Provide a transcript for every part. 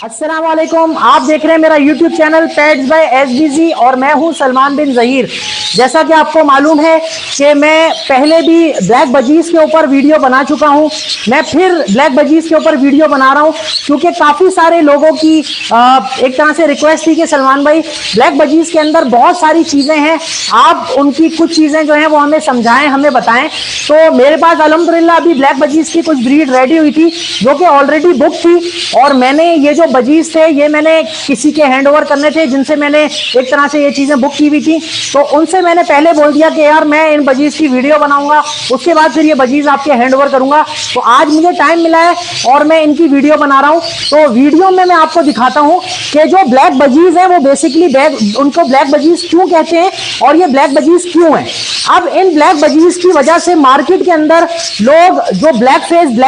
अस्सलाम वालेकुम। आप देख रहे हैं मेरा YouTube channel pets bye SBG और मैं हूं सलमान बिन ज़हीर। जैसा कि आपको मालूम है कि मैं पहले भी ब्लैक बजीज के ऊपर वीडियो बना चुका हूं, मैं फिर ब्लैक बजीज के ऊपर वीडियो बना रहा हूं क्योंकि काफ़ी सारे लोगों की एक तरह से रिक्वेस्ट थी कि सलमान भाई ब्लैक बजीज के अंदर बहुत सारी चीज़ें हैं, आप उनकी कुछ चीज़ें जो हैं वो हमें समझाएं, हमें बताएं। तो मेरे पास अल्हम्दुलिल्लाह अभी ब्लैक बजीज की कुछ ब्रीड रेडी हुई थी जो कि ऑलरेडी बुक थी और मैंने ये जो बजीज थे ये मैंने किसी के हैंड ओवर करने थे जिनसे मैंने एक तरह से ये चीज़ें बुक की हुई थी। तो उनसे मैंने पहले बोल दिया कि यार मैं इन बजीज की वीडियो बनाऊंगा, उसके बाद फिर ये बजीज आपके हैंड ओवर करूंगा। तो आज मुझे टाइम मिला है और मैं इनकी वीडियो बना रहा हूं। तो वीडियो में मैं आपको दिखाता हूं कि जो ब्लैक बजीज है वो बेसिकली उनको ब्लैक बजीज क्यों कहते हैं और ये ब्लैक बजीज क्यों है। अब इन ब्लैक बजीज की वजह से मार्केट के अंदर लोग जो ब्लैक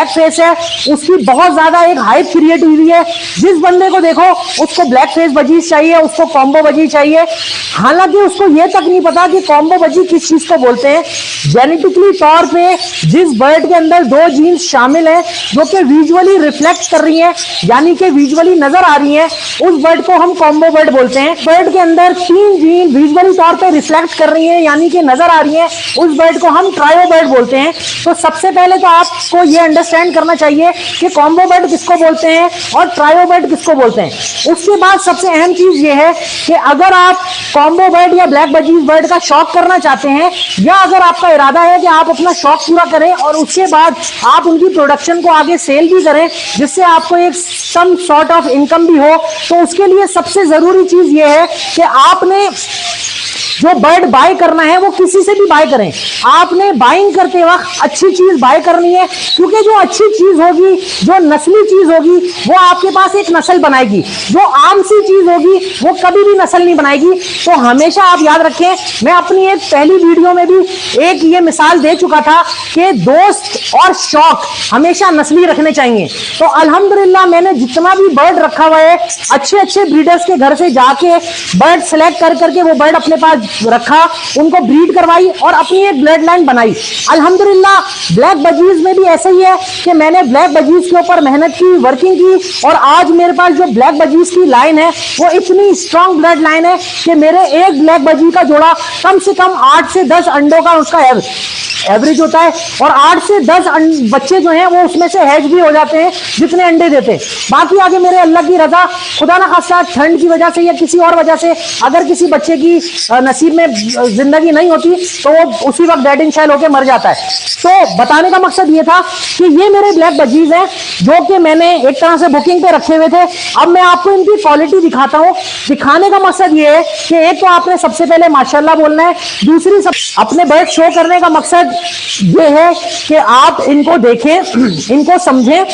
फेस है उसकी बहुत ज्यादा एक हाइप क्रिएट हुई है। जिस बंदे को देखो उसको ब्लैक फेस बजीज चाहिए, उसको कॉम्बो बजीज चाहिए, हालांकि उसको यह तक नहीं पता कि कॉम्बो बजी किस चीज को बोलते हैं। जेनेटिकली तौर पे जिस बर्ड के अंदर दो जीन्स शामिल हैं जो कि विजुअली रिफ्लेक्ट कर रही हैं, यानी कि विजुअली नजर आ रही हैं, उस बर्ड को हम कॉम्बो बर्ड बोलते हैं। बर्ड के अंदर तीन जीन विजुअली तौर पे रिफ्लेक्ट कर रही हैं यानी कि नजर आ रही हैं, उस बर्ड को हम ट्रायो बर्ड बोलते हैं। तो सबसे पहले तो आपको यह अंडरस्टैंड करना चाहिए कि कॉम्बो बर्ड किसको बोलते हैं और ट्रायो बर्ड किसको बोलते हैं। उसके बाद सबसे अहम चीज यह है कि अगर आप कॉम्बो बर्ड या ब्लैक बजीज बर्ड का शौक करना चाहते हैं या अगर आपका इरादा है कि आप अपना शौक पूरा करें और उसके बाद आप उनकी प्रोडक्शन को आगे सेल भी करें जिससे आपको एक सम सॉर्ट ऑफ इनकम भी हो, तो उसके लिए सबसे जरूरी चीज यह है कि आपने जो बर्ड बाय करना है वो किसी से भी बाय करें। आपने बाइंग करते वक्त अच्छी चीज बाय करनी है क्योंकि जो अच्छी चीज होगी, जो नस्ली चीज होगी वो आपके पास एक नस्ल बनाएगी, जो आम सी चीज होगी वो कभी भी नस्ल नहीं बनाएगी। तो हमेशा आप याद रखें, मैं अपनी एक पहली वीडियो में भी एक ये मिसाल दे चुका था कि दोस्त और शौक हमेशा नस्ली रखने चाहिए। तो अल्हम्दुलिल्लाह मैंने जितना भी बर्ड रखा हुआ है अच्छे अच्छे ब्रीडर्स के घर से जाके बर्ड सेलेक्ट कर करके वो बर्ड अपने पास रखा, उनको ब्रीड करवाई और अपनी एक ब्लड लाइन बनाई। अल्हम्दुलिल्लाह ब्लैक बजीज में भी ऐसा ही है कि मैंने ब्लैक बजीज के ऊपर मेहनत की, वर्किंग की और आज मेरे पास जो ब्लैक बजीज की लाइन है वो इतनी स्ट्रॉन्ग ब्लड लाइन है कि मेरे एक ब्लैक बजी का जोड़ा कम से कम 8 से 10 अंडों का उसका एवरेज होता है और 8 से 10 बच्चे जो हैं वो उसमें से हैच भी हो जाते हैं जितने अंडे देते हैं। बाकी आगे मेरे अल्लाह की रजा, खुदा ना खास्ता ठंड की वजह से या किसी और वजह से अगर किसी बच्चे की नसीब में जिंदगी नहीं होती तो वो उसी वक्त डेड इन शेल होकर मर जाता है। तो बताने का मकसद ये था कि ये मेरे ब्लैक बजीज हैं जो कि मैंने एक तरह से बुकिंग पे रखे हुए थे। अब मैं आपको इनकी क्वालिटी दिखाता हूँ। दिखाने का मकसद ये है कि एक तो आपने सबसे पहले माशाल्लाह बोलना है, दूसरी अपने बर्ड शो करने का मकसद ये है कि आप इनको देखें, इनको समझें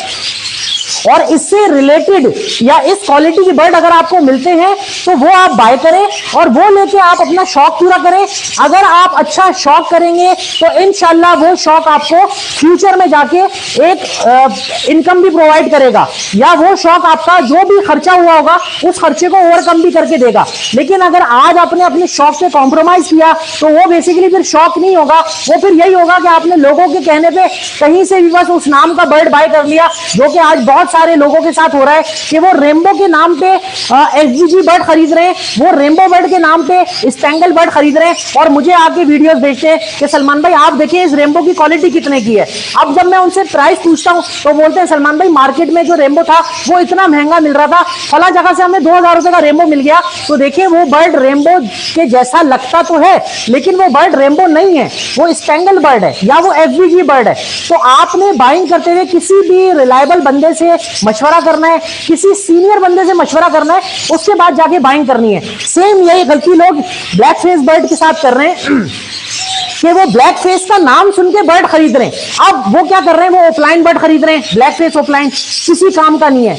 और इससे रिलेटेड या इस क्वालिटी के बर्ड अगर आपको मिलते हैं तो वो आप बाय करें और वो लेके आप अपना शौक पूरा करें। अगर आप अच्छा शौक करेंगे तो इंशाल्लाह वो शौक आपको फ्यूचर में जाके एक इनकम भी प्रोवाइड करेगा या वो शौक आपका जो भी खर्चा हुआ होगा उस खर्चे को ओवरकम भी करके देगा। लेकिन अगर आज आपने अपने शौक से कॉम्प्रोमाइज किया तो वो बेसिकली फिर शौक नहीं होगा, वो फिर यही होगा कि आपने लोगों के कहने पे कहीं से भी बस उस नाम का बर्ड बाय कर लिया, जो कि आज बहुत सारे लोगों के साथ हो रहा है कि वो रेनबो के नाम पे एसजीजी बर्ड खरीद रहे हैं, वो रेनबो बर्ड के नाम पे स्पेंगल बर्ड खरीद रहे हैं और मुझे आके वीडियोस भेजते हैं कि सलमान भाई आप देखिए इस रेनबो की क्वालिटी कितने की है। अब जब मैं उनसे प्राइस पूछता हूं तो बोलते हैं सलमान भाई मार्केट में जो रेनबो था वो इतना महंगा मिल रहा था, फला जगह से हमें 2000 रुपए का रेनबो मिल गया। तो देखिए वो बर्ड रेनबो के जैसा लगता तो है लेकिन वो बर्ड रेनबो नहीं है, वो स्पेंगल बर्ड है या वो एफबीजी बर्ड है। तो आपने बाइंग करते हुए किसी भी रिलायबल बंदे से मशवरा करना है, किसी सीनियर बंदे से मशवरा करना है, उसके बाद जाके बाइंग करनी है। सेम यही गलती लोग ब्लैक फेस बर्ड के साथ कर रहे हैं कि वो ब्लैक फेस का नाम सुन के बर्ड खरीद रहे हैं। अब वो क्या कर रहे हैं, वो ऑफलाइन बर्ड खरीद रहे हैं। ब्लैक फेस ऑफलाइन किसी काम का नहीं है,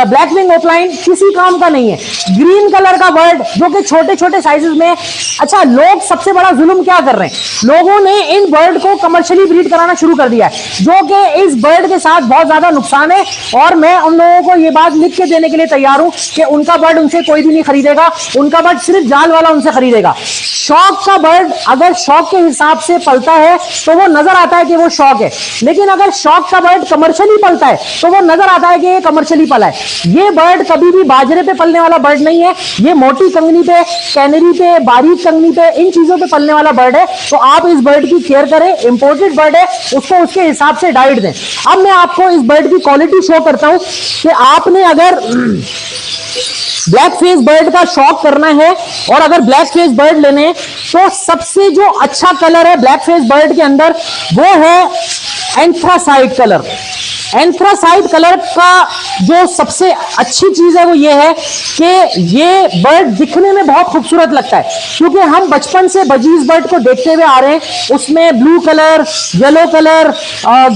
ब्लैक विंग ऑफलाइन किसी काम का नहीं है। ग्रीन कलर का बर्ड जो कि छोटे छोटे साइजेस में। अच्छा, लोग सबसे बड़ा जुल्म क्या कर रहे हैं, लोगों ने इन बर्ड को कमर्शियली ब्रीड कराना शुरू कर दिया है जो कि इस बर्ड के साथ बहुत ज्यादा नुकसान है। और मैं उन लोगों को ये बात लिख के देने के लिए तैयार हूं कि उनका बर्ड उनसे कोई भी नहीं खरीदेगा, उनका बर्ड सिर्फ जाल वाला उनसे खरीदेगा। शौक का बर्ड अगर शौक के हिसाब से पलता है तो वो नजर आता है कि वो शौक है, लेकिन अगर शौक का बर्ड कमर्शियली पलता है तो वो नजर आता है कि ये कमर्शियली पला है। ये बर्ड कभी भी बाजरे पे पलने वाला बर्ड नहीं है, ये मोटी कंगनी पे, कैनरी पे, बारीक कंगनी पे, इन चीजों पे पलने वाला बर्ड है। तो आप इस बर्ड की केयर करें, इंपोर्टेड बर्ड है, उसको उसके हिसाब से डाइट दें। अब मैं आपको इस बर्ड की क्वालिटी शो करता हूं कि आपने अगर ब्लैक फेस बर्ड का शौक करना है और अगर ब्लैक फेस बर्ड लेने, तो सबसे जो अच्छा कलर है ब्लैक फेस बर्ड के अंदर वो है एंथ्रासाइट कलर। एंथ्रासाइट कलर का जो सबसे अच्छी चीज है वो ये है कि ये बर्ड दिखने में बहुत खूबसूरत लगता है, क्योंकि हम बचपन से बजीज बर्ड को देखते हुए आ रहे हैं। उसमें blue colour, yellow colour,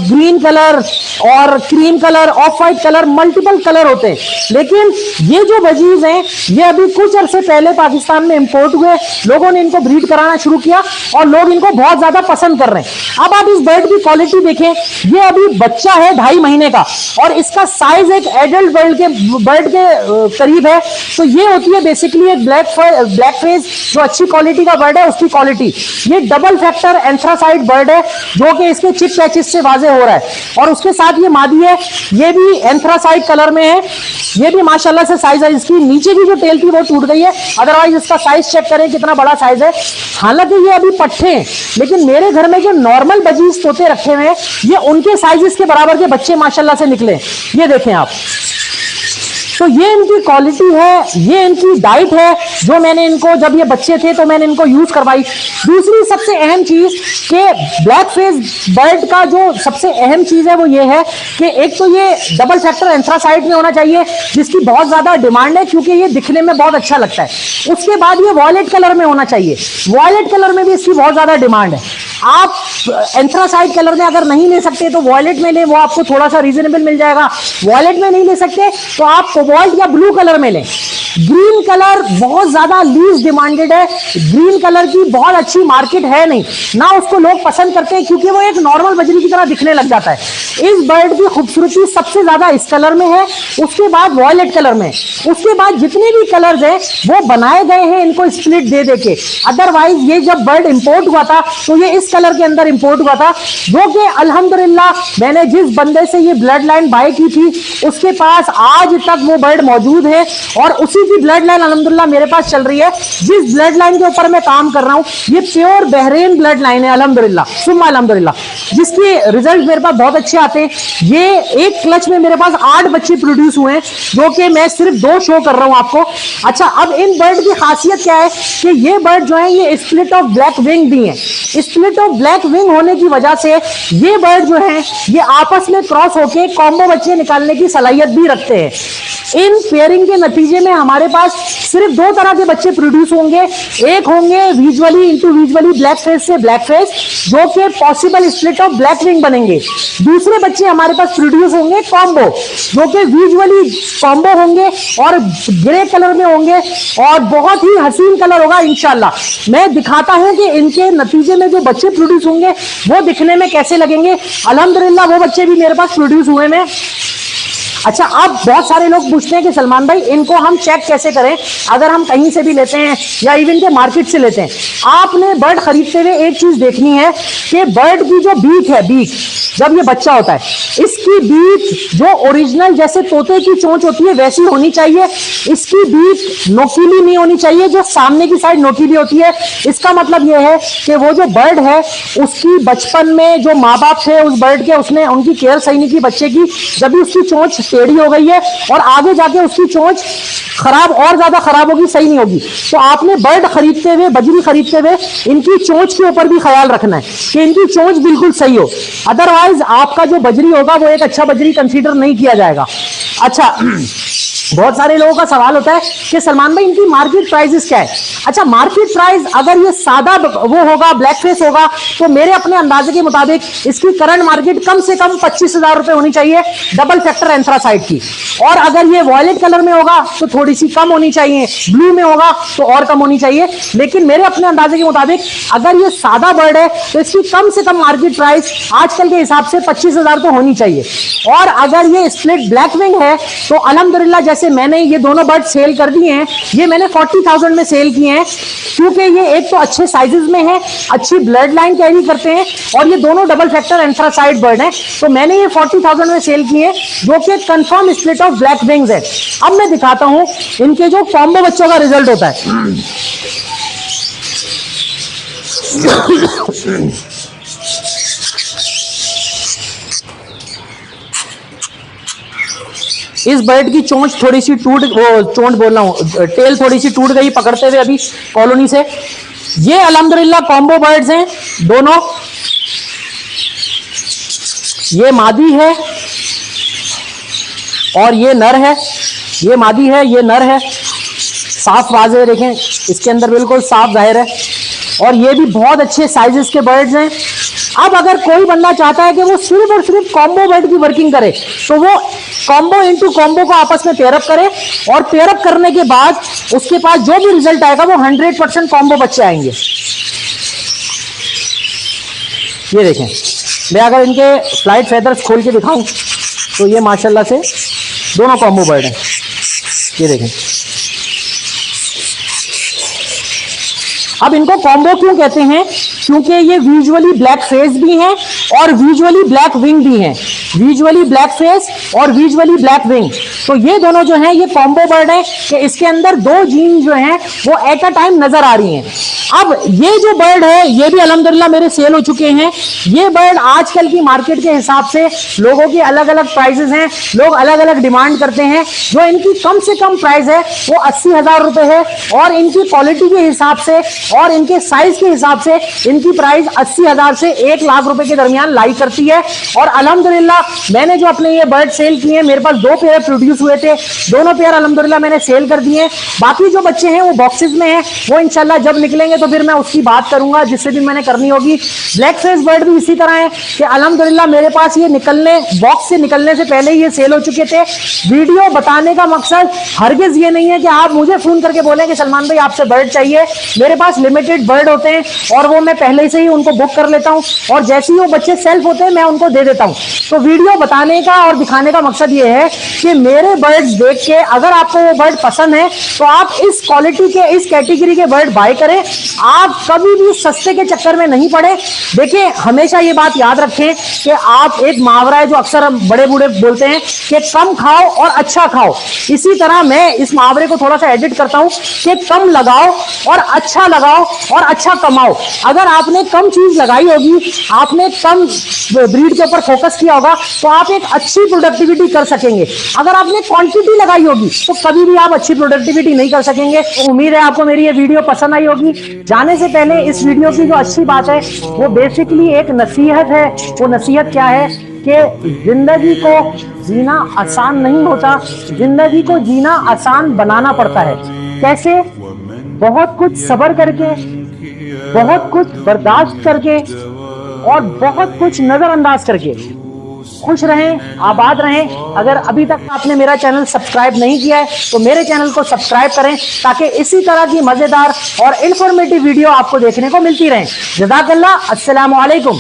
green colour और cream colour, off white colour, multiple colour होते हैं। लेकिन ये जो बजीज हैं ये अभी कुछ अरसे पहले पाकिस्तान में इंपोर्ट हुए, लोगों ने इनको ब्रीड कराना शुरू किया और लोग इनको बहुत ज्यादा पसंद कर रहे हैं। अब आप इस बर्ड की क्वालिटी देखें, ये अभी बच्चा है 2.5 महीने का और इसका साइज एक एडल्ट बर्ड के करीब है। तो ये होती है बेसिकली एक ब्लैक फेस जो अच्छी क्वालिटी का बर्ड है उसकी क्वालिटी। ये डबल फैक्टर एंथ्रासाइट बर्ड है जो कि इसके चिक पैचेस से वाजे हो रहा है, और उसके साथ ये मादी है, ये भी एंथ्रासाइट कलर में है। ये भी माशाल्लाह से साइज है, इसकी नीचे की जो टेल थी वो टूट गई है, अदरवाइज इसका साइज चेक करें कितना बड़ा साइज है। हालांकि ये अभी पट्टे हैं, लेकिन मेरे घर में जो नॉर्मल बजीज तोते रखे हुए हैं ये उनके साइजेस के बराबर के बच्चे माशाल्लाह से निकले। ये देखें आप, तो ये इनकी क्वालिटी है, ये इनकी डाइट है जो मैंने इनको, जब ये बच्चे थे तो मैंने इनको यूज करवाई। दूसरी सबसे अहम चीज कि ब्लैक फेस बर्ड का जो सबसे अहम चीज है वो ये है कि एक तो ये डबल फैक्टर एंथ्रासाइट में होना चाहिए जिसकी बहुत ज्यादा डिमांड है क्योंकि ये दिखने में बहुत अच्छा लगता है। उसके बाद ये वॉयलेट कलर में होना चाहिए, वॉयलेट कलर में भी इसकी बहुत ज्यादा डिमांड है। आप एंथ्रासाइट कलर में अगर नहीं ले सकते तो वॉयलेट में ले, वो आपको थोड़ा सा रीजनेबल मिल जाएगा। वॉयलेट में नहीं ले सकते तो आप कोबाल्ट या ब्लू कलर में लें। ग्रीन कलर बहुत ज्यादा लीज डिमांडेड है, ग्रीन कलर की बहुत अच्छी मार्केट है नहीं, ना उसको लोग पसंद करते हैं क्योंकि वो एक नॉर्मल बजरी की तरह दिखने लग जाता है। इस बर्ड की खूबसूरती सबसे ज्यादा इस कलर में है, उसके बाद वॉयलेट कलर में, उसके बाद जितने भी कलर्स हैं वो बनाए गए हैं इनको स्प्लिट दे दे के। अदरवाइज ये जब बर्ड इंपोर्ट हुआ था तो ये इस कलर के अंदर इंपोर्ट हुआ था, जो कि अल्हम्दुलिल्लाह मैंने जिस बंदे से ये ब्लड लाइन बाय की थी उसके पास आज तक वो बर्ड मौजूद है और उसी की ब्लड लाइन अल्हम्दुलिल्लाह मेरे पास चल रही है। जिस ब्लड लाइन के ऊपर मैं काम कर रहा हूं ये प्योर बहरीन ब्लड लाइन है अल्हम्दुलिल्लाह, सुम्मा अल्हम्दुलिल्लाह, जिसके रिजल्ट मेरे पास बहुत अच्छे आते हैं। ये एक क्लच में मेरे पास 8 बच्चे प्रोड्यूस हुए हैं, जो कि मैं सिर्फ 2 शो कर रहा हूं आपको। अच्छा, अब इन बर्ड की खासियत क्या है कि ये बर्ड जो है ये स्प्लिट ऑफ ब्लैक विंग भी है। स्प्लिट ऑफ ब्लैक विंग होने की वजह से ये बर्ड जो है ये आपस में क्रॉस होके कॉम्बो बच्चे निकालने की सलाहियत भी रखते हैं। इन पेयरिंग के नतीजे में हमारे पास सिर्फ 2 तरह के बच्चे प्रोड्यूस होंगे। एक होंगे visually into visually black face से ब्लैक फेस, जो कि possible split of black wing बनेंगे। दूसरे बच्चे हमारे पास प्रोड्यूस होंगे कॉम्बो, जो कि विजुअली कॉम्बो होंगे और ग्रे कलर में होंगे और बहुत ही हसीन कलर होगा इंशाल्लाह। मैं दिखाता हूं कि इनके नतीजे में जो बच्चे प्रोड्यूस होंगे वो दिखने में कैसे लगेंगे। अल्हम्दुलिल्लाह वो बच्चे भी मेरे पास प्रोड्यूस हुए हैं। अच्छा, अब बहुत सारे लोग पूछते हैं कि सलमान भाई इनको हम चेक कैसे करें अगर हम कहीं से भी लेते हैं या इवन के मार्केट से लेते हैं। आपने बर्ड खरीदते हुए एक चीज देखनी है कि बर्ड की जो बीक है, बीक जब ये बच्चा होता है इसकी बीक जो ओरिजिनल जैसे तोते की चोंच होती है वैसी होनी चाहिए। इसकी बीक नोकीली नहीं होनी चाहिए, जो सामने की साइड नोकीली होती है। इसका मतलब यह है कि वो जो बर्ड है उसकी बचपन में जो माँ बाप थे उस बर्ड के, उसने उनकी केयर सही नहीं की बच्चे की, जब भी उसकी चोंच टेढ़ी हो गई है और आगे जाके उसकी चोंच खराब और ज्यादा खराब होगी, सही नहीं होगी। तो आपने बर्ड खरीदते हुए, बजरी खरीदते हुए इनकी चोंच के ऊपर भी ख्याल रखना है कि इनकी चोंच बिल्कुल सही हो, अदरवाइज आपका जो बजरी होगा वो एक अच्छा बजरी कंसीडर नहीं किया जाएगा। अच्छा, बहुत सारे लोगों का सवाल होता है कि सलमान भाई इनकी मार्केट प्राइसेस क्या है। अच्छा, मार्केट प्राइस अगर ये सादा वो होगा, ब्लैक फेस होगा, तो मेरे अपने अंदाजे के मुताबिक इसकी करंट मार्केट कम से कम 25,000 रुपए होनी चाहिए डबल फैक्टर एंथ्रासाइट की। और अगर ये वॉयलेट कलर में होगा तो थोड़ी सी कम होनी चाहिए, ब्लू में होगा तो और कम होनी चाहिए। लेकिन मेरे अपने अंदाजे के मुताबिक अगर ये सादा बर्ड है तो इसकी कम से कम मार्केट प्राइस आजकल के हिसाब से 25,000 तो होनी चाहिए। और अगर ये स्प्लिट ब्लैक विंग है तो अल्हम्दुलिल्लाह जैसे से मैंने ये दोनों बर्ड सेल कर दिए हैं। ये मैंने 40,000 में सेल किए हैं, क्योंकि ये एक तो अच्छे साइजेस में है, अच्छी ब्लड लाइन कैरी करते हैं, और ये दोनों डबल फैक्टर एंथ्रासाइड बर्ड हैं। तो मैंने ये 40,000 में सेल किए हैं, जो कि confirm split of black wings है। अब मैं दिखाता हूं इनके जो कॉम्बो बच्चों का रिजल्ट होता है। इस बर्ड की चोंच थोड़ी सी चोंच बोल रहा हूं, टेल थोड़ी सी टूट गई पकड़ते हुए अभी कॉलोनी से। ये अल्हम्दुलिल्लाह कॉम्बो बर्ड्स हैं दोनों। ये मादी है और ये नर है। ये मादी है, ये नर है। साफ वाज़े देखें, इसके अंदर बिल्कुल साफ जाहिर है। और ये भी बहुत अच्छे साइजेस के बर्ड्स हैं। अब अगर कोई बंदा चाहता है कि वो सिर्फ और सिर्फ कॉम्बो बर्ड की वर्किंग करे, तो वो कॉम्बो इनटू कॉम्बो को आपस में पेयरअप करे, और पेयरअप करने के बाद उसके पास जो भी रिजल्ट आएगा वो 100% कॉम्बो बच्चे आएंगे। ये देखें, मैं अगर इनके फ्लाइट फेदर्स खोल के दिखाऊं तो ये माशाल्लाह से दोनों कॉम्बो बर्ड हैं। ये देखें। अब इनको कॉम्बो क्यों कहते हैं? क्योंकि ये विजुअली ब्लैक फेस भी हैं और विजुअली ब्लैक विंग भी हैं। विजुअली ब्लैक फेस और विजुअली ब्लैक विंग, तो ये दोनों जो हैं ये कॉम्बो बर्ड है कि इसके अंदर दो जीन जो हैं वो एट अ टाइम नजर आ रही हैं। अब ये जो बर्ड है ये भी अल्हम्दुलिल्लाह मेरे सेल हो चुके हैं। ये बर्ड आजकल की मार्केट के हिसाब से लोगों की अलग अलग प्राइसेस हैं, लोग अलग अलग डिमांड करते हैं। जो इनकी कम से कम प्राइस है वो 80,000 रुपए है, और इनकी क्वालिटी के हिसाब से और इनके साइज के हिसाब से इनकी प्राइस 80,000 से 1 लाख रुपए के दरमियान लाई करती है। और अल्हम्दुलिल्लाह मैंने जो अपने ये बर्ड सेल किए हैं, मेरे पास 2 पेयर प्रोड्यूस हुए थे, दोनों पेयर अल्हम्दुलिल्लाह मैंने सेल कर दिए। बाकी जो बच्चे हैं वो बॉक्सेस में हैं, वो इंशाल्लाह जब निकलेंगे तो फिर मैं उसकी बात करूंगा, जिससे भी मैंने करनी होगी। ब्लैक फेस बर्ड भी इसी तरह है कि अल्हम्दुलिल्लाह मेरे पास ये निकलने बॉक्स से निकलने से पहले ये सेल हो चुके थे। वीडियो बताने का मकसद हरगिज ये नहीं है कि आप मुझे फोन करके बोलें कि सलमान भाई आपसे बर्ड चाहिए। मेरे पास लिमिटेड बर्ड होते हैं और वो मैं पहले से ही उनको बुक कर लेता हूं, और जैसे ही वो बच्चे सेल्फ होते हैं मैं उनको दे देता हूं। तो वीडियो बताने का और दिखाने का मकसद ये है कि मेरे बर्ड्स देख के अगर आपको वो बर्ड पसंद है तो आप इस क्वालिटी के, इस कैटेगरी के बर्ड बाय करें। आप कभी भी सस्ते के चक्कर में नहीं पड़े। देखिए, हमेशा ये बात याद रखें कि आप, एक मुहावरा है जो अक्सर बड़े बूढ़े बोलते हैं कि कम खाओ और अच्छा खाओ, इसी तरह मैं इस मुहावरे को थोड़ा सा एडिट करता हूं कि कम लगाओ और अच्छा लगाओ और अच्छा कमाओ। अगर आपने कम चीज लगाई होगी, आपने कम ब्रीड के ऊपर फोकस किया होगा, तो आप एक अच्छी प्रोडक्टिविटी कर सकेंगे। अगर आपने क्वांटिटी लगाई होगी तो कभी भी आप अच्छी प्रोडक्टिविटी नहीं कर सकेंगे। तो उम्मीद है आपको मेरी ये वीडियो पसंद आई होगी। जाने से पहले इस वीडियो की जो अच्छी बात है वो बेसिकली एक नसीहत है। वो नसीहत क्या है कि जिंदगी को जीना आसान नहीं होता, जिंदगी को जीना आसान बनाना पड़ता है। कैसे? बहुत कुछ सब्र करके, बहुत कुछ बर्दाश्त करके और बहुत कुछ नजरअंदाज करके। खुश रहें, आबाद रहें। अगर अभी तक आपने मेरा चैनल सब्सक्राइब नहीं किया है तो मेरे चैनल को सब्सक्राइब करें, ताकि इसी तरह की मजेदार और इंफॉर्मेटिव वीडियो आपको देखने को मिलती रहे। जज़ाकल्लाह, अस्सलामु अलैकुम।